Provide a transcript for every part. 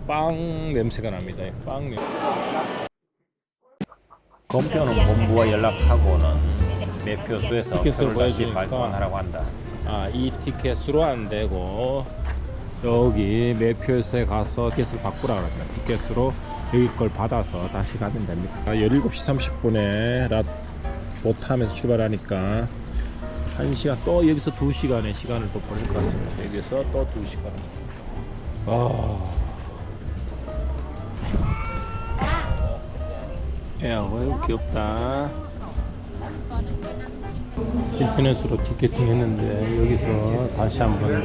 빵 냄새가 납니다. 빵 냄새. 검표는 본부와 연락하고는 매표소에서 티켓을 표를 다시 그러니까. 발권하라고 한다. 이 티켓으로 안 되고 여기 매표소에 가서 티켓을 바꾸라 그럽니다. 티켓으로 여기 걸 받아서 다시 가면 됩니다. 17시 30분에 못하면서 출발하니까 1시간 또 여기서 2시간의 시간을 또 벌릴 것 같습니다. 여기서 또 2시간. 야, 귀엽다. 인터넷으로 티켓팅 했는데 여기서 다시 한 번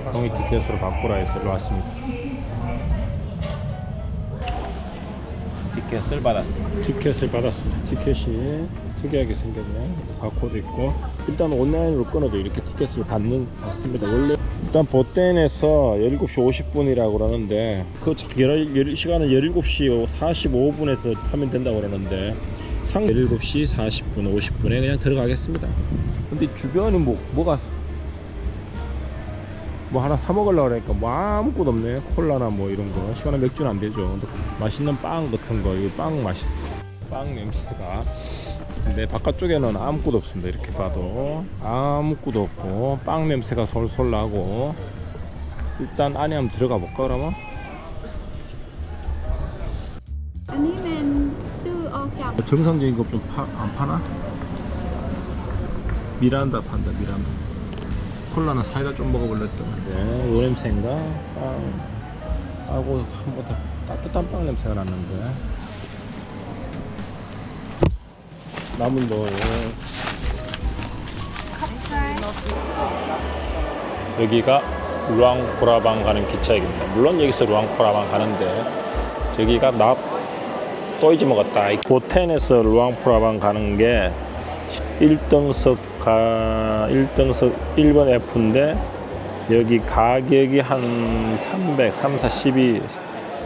더 종이 티켓으로 바꾸라 해서 일로 왔습니다. 티켓을 받았습니다. 티켓을 받았습니다. 티켓이 특이하게 생겼네. 바코드 있고 일단 온라인으로 끊어도 이렇게 티켓을 받습니다. 원래 일단 보텐에서 17시 50분이라고 그러는데 그 시간은 17시 45분에서 하면 된다고 그러는데 17시 40분 50분에 그냥 들어가겠습니다. 근데 주변이 뭐가 하나 사 먹으려고 그러니까 아무것도 없네. 콜라나 이런 거. 시원한 맥주는 안 되죠. 근데 맛있는 빵 같은 거, 이거 빵 냄새가. 근데 바깥쪽에는 아무것도 없습니다. 이렇게 봐도 아무것도 없고 빵 냄새가 솔솔 나고. 일단 안에 한번 들어가 볼까 그러면? 정상적인 것 좀 안 파나? 미란다 판다. 미란다. 콜라는 사이다 좀 먹어볼래 했던데 요 냄새인가? 하고 한번 더 따뜻한 빵 냄새가 났는데 남은 거 여기가 루앙프라방 가는 기차역입니다. 물론 여기서 루앙프라방 가는데 저기가 또 잊어먹었다. 보텐에서 루앙프라방 가는 게 1등석 1번 F인데 여기 가격이 한 12,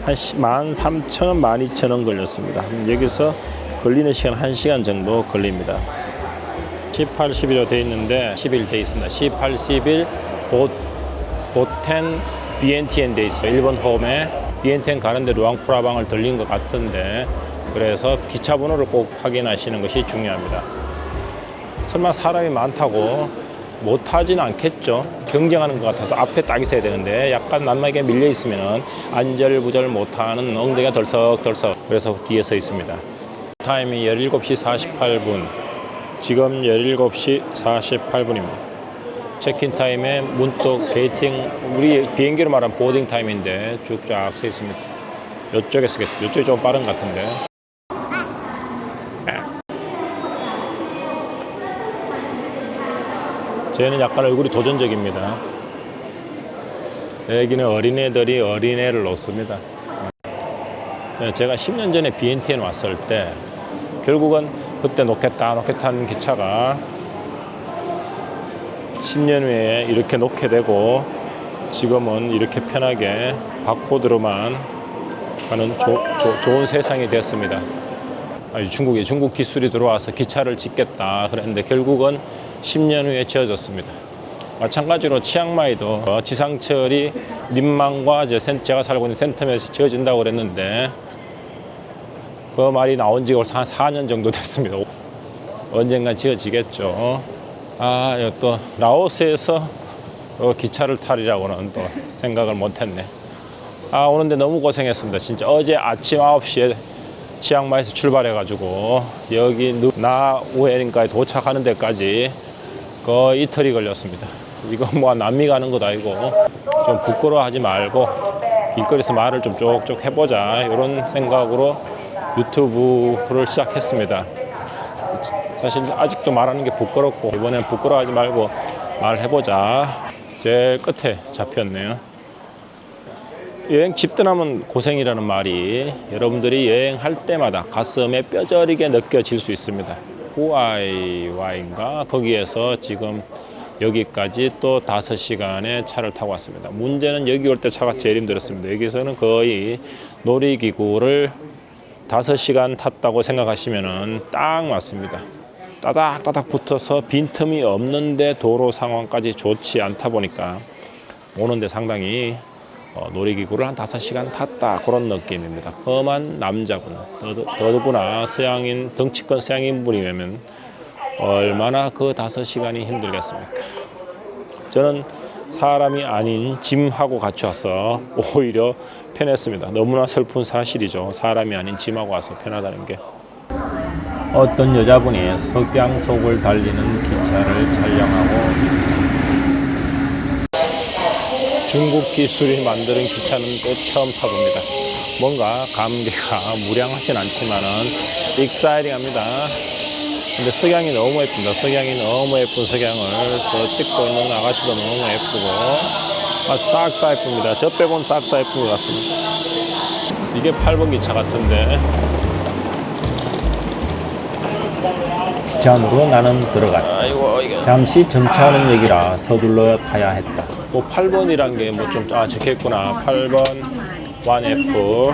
한 13,000원, 12,000원 걸렸습니다. 여기서 걸리는 시간 1시간 정도 걸립니다. 18, 11로 되어 있는데 10일 되어 있습니다. 18, 11 보텐 비엔티엔 되어 있어요. 일본 홈에 비엔티엔 가는데 루앙프라방을 들린 것 같은데 그래서 기차 번호를 꼭 확인하시는 것이 중요합니다. 설마 사람이 많다고 못하진 않겠죠. 경쟁하는 것 같아서 앞에 딱 있어야 되는데 약간 난막에 밀려 있으면 안절부절 못하는 엉덩이가 덜썩덜썩 그래서 뒤에 서 있습니다. 타임이 17시 48분 지금 17시 48분입니다 체크인 타임에 문득 게이팅 우리 비행기로 말하면 보딩 타임인데 쭉 쫙 서 있습니다. 이쪽이 좀 빠른 것 같은데 저희는 약간 얼굴이 도전적입니다. 여기는 어린애들이 어린애를 놓습니다. 제가 10년 전에 비엔티엔 왔을 때 결국은 그때 놓겠다 하는 기차가 10년 후에 이렇게 놓게 되고 지금은 이렇게 편하게 바코드로만 하는 좋은 세상이 되었습니다. 중국 기술이 들어와서 기차를 짓겠다 그랬는데 결국은 10년 후에 지어졌습니다. 마찬가지로 치앙마이도 지상철이 님망과 제가 살고 있는 센텀에서 지어진다고 그랬는데 그 말이 나온 지가 벌써 한 4년 정도 됐습니다. 언젠간 지어지겠죠. 또 라오스에서 기차를 타리라고는 또 생각을 못했네. 오는데 너무 고생했습니다. 진짜 어제 아침 9시에 치앙마이에서 출발해가지고 여기 나우에린까지 도착하는 데까지 거의 이틀이 걸렸습니다. 이거 남미 가는 것도 아니고 좀 부끄러워하지 말고 길거리에서 말을 좀 쪽쪽 해보자 이런 생각으로 유튜브를 시작했습니다. 사실 아직도 말하는 게 부끄럽고 이번엔 부끄러워하지 말고 말해보자. 제일 끝에 잡혔네요. 여행 집 떠나면 고생이라는 말이 여러분들이 여행할 때마다 가슴에 뼈저리게 느껴질 수 있습니다. 후아이와인가 거기에서 지금 여기까지 또 5시간의 차를 타고 왔습니다. 문제는 여기 올 때 차가 제일 힘들었습니다. 여기서는 거의 놀이기구를 5시간 탔다고 생각하시면 딱 맞습니다. 따닥따닥 붙어서 빈틈이 없는데 도로 상황까지 좋지 않다 보니까 오는데 상당히 놀이기구를 한 5시간 탔다 그런 느낌입니다. 험한 남자분, 더더구나 서양인, 덩치큰 서양인분이면 얼마나 그 5시간이 힘들겠습니까? 저는 사람이 아닌 짐하고 같이 와서 오히려 편했습니다. 너무나 슬픈 사실이죠. 사람이 아닌 짐하고 와서 편하다는 게. 어떤 여자분이 석양 속을 달리는 기차를 촬영하고 있다. 중국 기술이 만드는 기차는 또 처음 타봅니다. 뭔가 감개가 무량하진 않지만은 익사이팅합니다. 근데 석양이 너무 예쁩니다. 석양이 너무 예쁜 석양을 저 찍고 있는 아가씨도 너무 예쁘고 싹 다 예쁩니다. 저 빼고는 싹 다 예쁜 것 같습니다. 이게 8번 기차 같은데. 기차 안으로 나는 들어갔다. 잠시 점차하는 얘기라 서둘러 타야 했다. 뭐 8번이란 게 뭐 좀 적혀있구나. 8번 1F.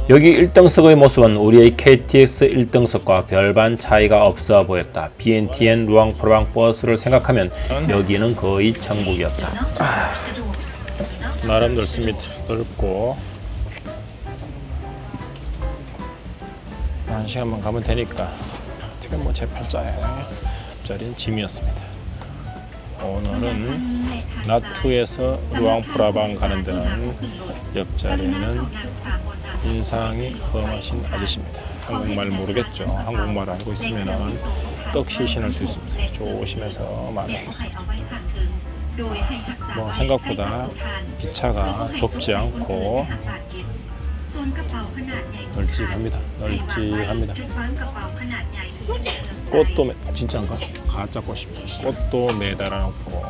여기 1등석의 모습은 우리의 KTX 1등석과 별반 차이가 없어 보였다. BNTN 루앙프라방 버스를 생각하면 여기는 거의 천국이었다. 나름 넓습니다. 넓고 1시간만 가면 되니까. 지금 뭐 제 8자리는 짐이었습니다. 오늘은 나투에서 루앙프라방 가는 데는 옆자리에는 인상이 험하신 아저씨입니다. 한국말 모르겠죠. 한국말 알고 있으면 떡 시신할 수 있습니다. 조심해서 말하겠습니다. 뭐 생각보다 기차가 좁지 않고 널찍합니다. 꽃도 진짜인가? 가짜 꽃입니다. 꽃도 매달아놓고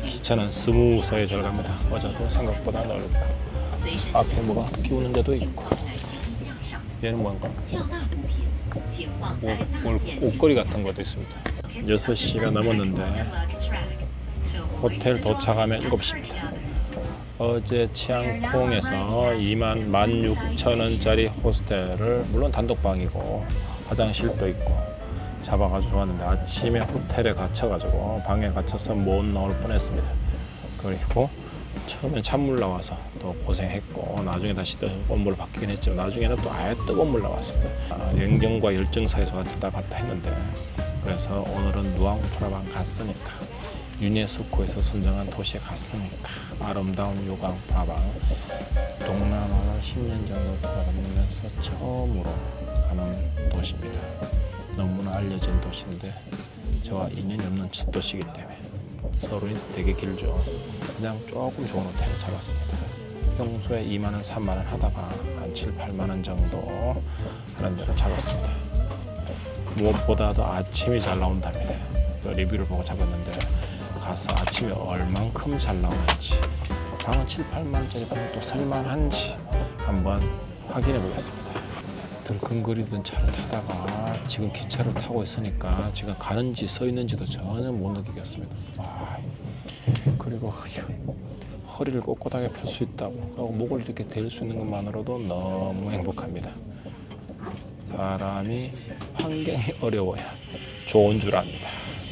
기차는 스무스하게 잘 갑니다. 의자도 생각보다 넓고 앞에 뭐가 끼우는 데도 있고. 얘는 뭔가 옷걸이 같은 것도 있습니다. 6시가 넘었는데 호텔 도착하면 7시입니다. 어제 치앙콩에서 21,600원짜리 호스텔을 물론 단독방이고 화장실도 있고 잡아가지고 왔는데 아침에 호텔에 갇혀가지고 방에 갇혀서 못 나올 뻔했습니다. 그리고 처음에 찬물 나와서 또 고생했고 나중에 다시 뜨거운 물로 바뀌긴 했지만 나중에는 또 아예 뜨거운 물 나왔습니다. 냉정과 열정 사이에서 왔다 갔다 했는데 그래서 오늘은 루앙프라방 갔으니까 유네스코에서 선정한 도시에 갔으니까 아름다운 루앙프라방 동남아를 10년 정도 걸으면서 처음으로 가는 도시입니다. 너무나 알려진 도시인데 저와 인연이 없는 첫 도시이기 때문에 서울이 되게 길죠. 그냥 조금 좋은 호텔을 잡았습니다. 평소에 2만원, 3만원 하다가 한 7, 8만원 정도 하는 데를 잡았습니다. 무엇보다도 아침이 잘 나온답니다. 리뷰를 보고 잡았는데 가서 아침에 얼만큼 잘 나오는지 방은 7, 8만원짜리 방은 또 쓸만한지 한번 확인해 보겠습니다. 들컹거리던 차를 타다가 지금 기차를 타고 있으니까 지금 가는지 서 있는지도 전혀 못 느끼겠습니다. 그리고 허리를 꼿꼿하게 펼 수 있다고 그리고 목을 이렇게 댈 수 있는 것만으로도 너무 행복합니다. 사람이 환경이 어려워야 좋은 줄 압니다.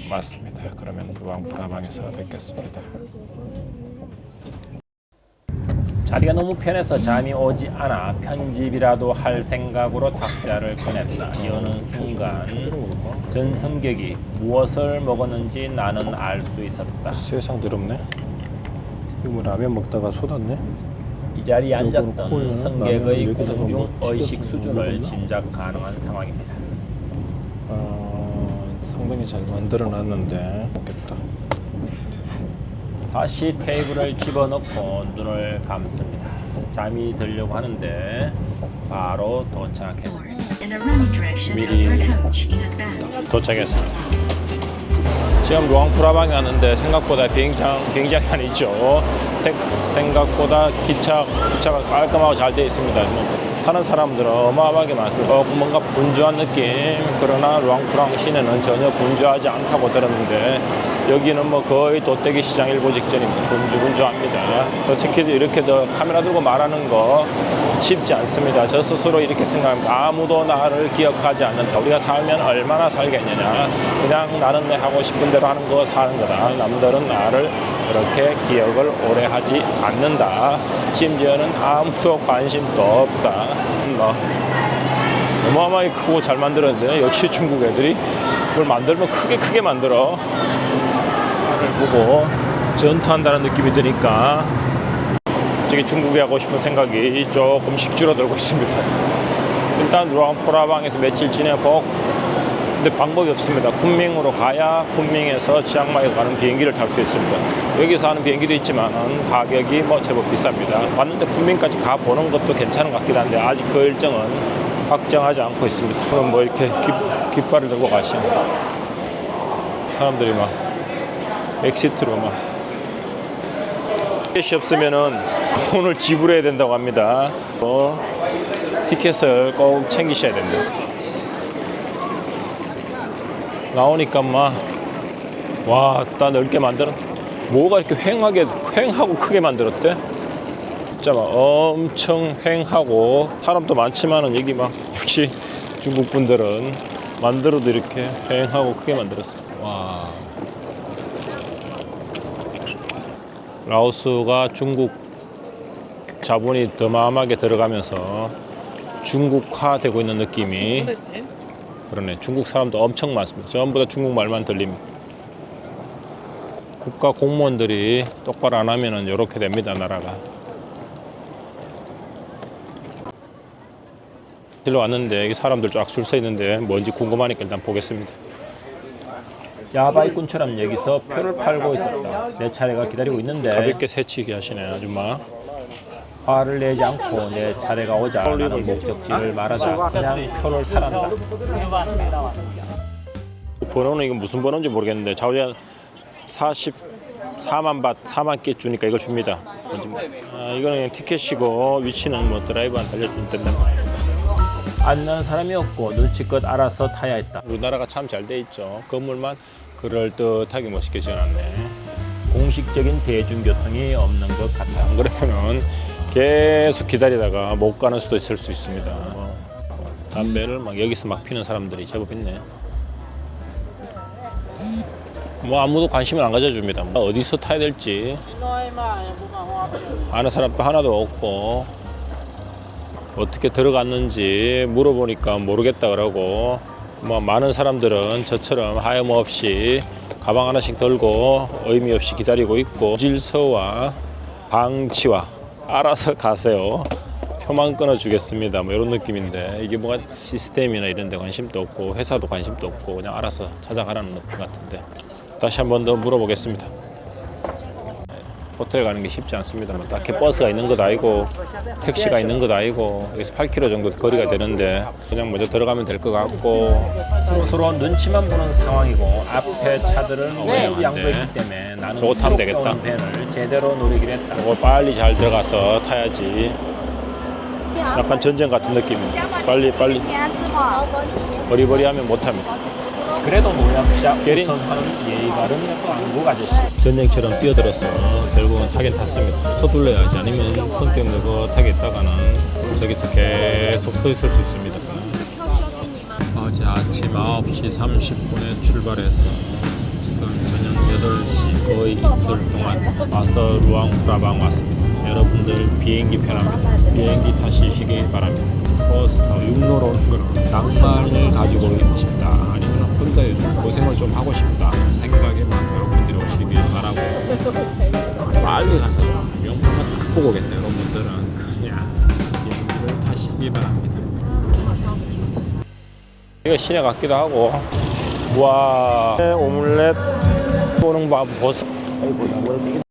맞습니다. 그러면 루앙프라방에서 뵙겠습니다. 자리가 너무 편해서 잠이 오지 않아 편집이라도 할 생각으로 탁자를 꺼냈다. 여는 순간 전성격이 무엇을 먹었는지 나는 알 수 있었다. 세상 더럽네. 이거 뭐 라면 먹다가 쏟았네. 이 자리에 앉았던 성격의 공중 의식 수준을 짐작 가능한 상황입니다. 상당히 잘 만들어 놨는데 먹겠다. 다시 테이블을 집어넣고 눈을 감습니다. 잠이 들려고 하는데 바로 도착했습니다. 미리 도착했습니다. 지금 루앙프라방에 왔는데 생각보다 비행장이 아니죠. 생각보다 기차가 깔끔하고 잘 되어 있습니다. 타는 사람들은 어마어마하게 많습니다. 뭔가 분주한 느낌. 그러나 루앙프라방 시내는 전혀 분주하지 않다고 들었는데 여기는 뭐 거의 도떼기 시장 일보 직전입니다. 분주분주합니다. 솔직히 이렇게 더 카메라 들고 말하는 거 쉽지 않습니다. 저 스스로 이렇게 생각합니다. 아무도 나를 기억하지 않는다. 우리가 살면 얼마나 살겠느냐. 그냥 나는 내 하고 싶은 대로 하는 거 사는 거다. 남들은 나를 그렇게 기억을 오래 하지 않는다. 심지어는 아무도 관심도 없다. 뭐 어마어마하게 크고 잘 만들었는데 역시 중국 애들이 그걸 만들면 크게 만들어. 보고 전투한다는 느낌이 드니까 저기 중국에 가고 싶은 생각이 조금씩 줄어들고 있습니다. 일단 루앙프라방에서 며칠 지내고 근데 방법이 없습니다. 쿤밍으로 가야 쿤밍에서 치앙마이 가는 비행기를 탈 수 있습니다. 여기서 하는 비행기도 있지만 가격이 뭐 제법 비쌉니다. 왔는데 쿤밍까지 가보는 것도 괜찮은 것 같기도 한데 아직 그 일정은 확정하지 않고 있습니다. 그럼 뭐 이렇게 깃발을 들고 가시는 사람들이 막 엑시트로 막 티켓이 없으면은 돈을 지불해야 된다고 합니다. 티켓을 꼭 챙기셔야 됩니다. 나오니까 막 와, 딱 넓게 만들어. 뭐가 이렇게 휑하고 크게 만들었대? 진짜 막 엄청 휑하고 사람도 많지만은 여기 막 역시 중국 분들은 만들어도 이렇게 휑하고 크게 만들었습니다. 와. 라오스가 중국 자본이 더마하게 들어가면서 중국화되고 있는 느낌이 그러네. 중국 사람도 엄청 많습니다. 전부 다 중국말만 들립니다. 국가 공무원들이 똑바로 안 하면은 이렇게 됩니다, 나라가. 일로 왔는데 여기 사람들 쫙 줄 서 있는데 뭔지 궁금하니까 일단 보겠습니다. 야바이꾼처럼 여기서 표를 팔고 있었다. 내 차례가 기다리고 있는데 가볍게 새치기 하시네, 아줌마. 화를 내지 않고 내 차례가 오자 나는 목적지를 말하자 그냥 표를 사란다. 번호는 이건 무슨 번호인지 모르겠는데 자우자 44만 밭 4만 끼 주니까 이걸 줍니다. 이거는 그냥 티켓이고 위치는 뭐 드라이버한테 알려주면 된다. 안나는 사람이 없고 눈치껏 알아서 타야 했다. 우리나라가 참 잘 돼 있죠. 건물만 그럴듯하게 멋있게 지어놨네. 공식적인 대중교통이 없는 것 같다. 안 그러면은 계속 기다리다가 못 가는 수도 있을 수 있습니다. 담배를 막 여기서 막 피는 사람들이 제법 있네. 뭐 아무도 관심을 안 가져줍니다. 어디서 타야 될지 아는 사람도 하나도 없고 어떻게 들어갔는지 물어보니까 모르겠다 그러고 뭐 많은 사람들은 저처럼 하염없이 가방 하나씩 들고 의미 없이 기다리고 있고 질서와 방치와 알아서 가세요. 표만 끊어주겠습니다. 뭐 이런 느낌인데 이게 뭐가 시스템이나 이런 데 관심도 없고 회사도 관심도 없고 그냥 알아서 찾아가라는 느낌 같은데 다시 한 번 더 물어보겠습니다. 호텔 가는 게 쉽지 않습니다. 뭐 딱히 버스가 있는 것도 아니고 택시가 있는 것도 아니고 여기서 8km 정도 거리가 되는데 그냥 먼저 들어가면 될 것 같고 서로 눈치만 보는 상황이고 앞에 차들은 모두 양보했기 때문에 나는 저거 타면 되겠다. 밴을 제대로 노리기로 했다. 이거 빨리 잘 들어가서 타야지. 약간 전쟁 같은 느낌이에요. 빨리 버리버리하면 못합니다. 그래도 노약자 게린? 우선하는 예의 바른 한국 아저씨. 전쟁처럼 뛰어들어서 결국은 타긴 탔습니다. 서둘러야지 아니면 성격 느긋하게 있다가는 저기서 계속 서 있을 수 있습니다. 어제 아침 9시 30분에 출발해서 지금 저녁 8시 거의 이틀 동안 와서 루앙프라방 왔습니다. 여러분들 비행기 편합니다. 비행기 타시기 바랍니다. 버스터 육로로 오는 거는 낭만을 가지고 싶다 아니면 혼자 요즘 고생을 좀 하고 싶다 생각에만 여러분들이 오시길 바라고 빨리 가서 명품만 딱 보고 오겠네요. 여러분들은 그냥 비행기를 타시기 바랍니다. 이거 시내 같기도 하고 와 오믈렛 보는 밥 버스 아이고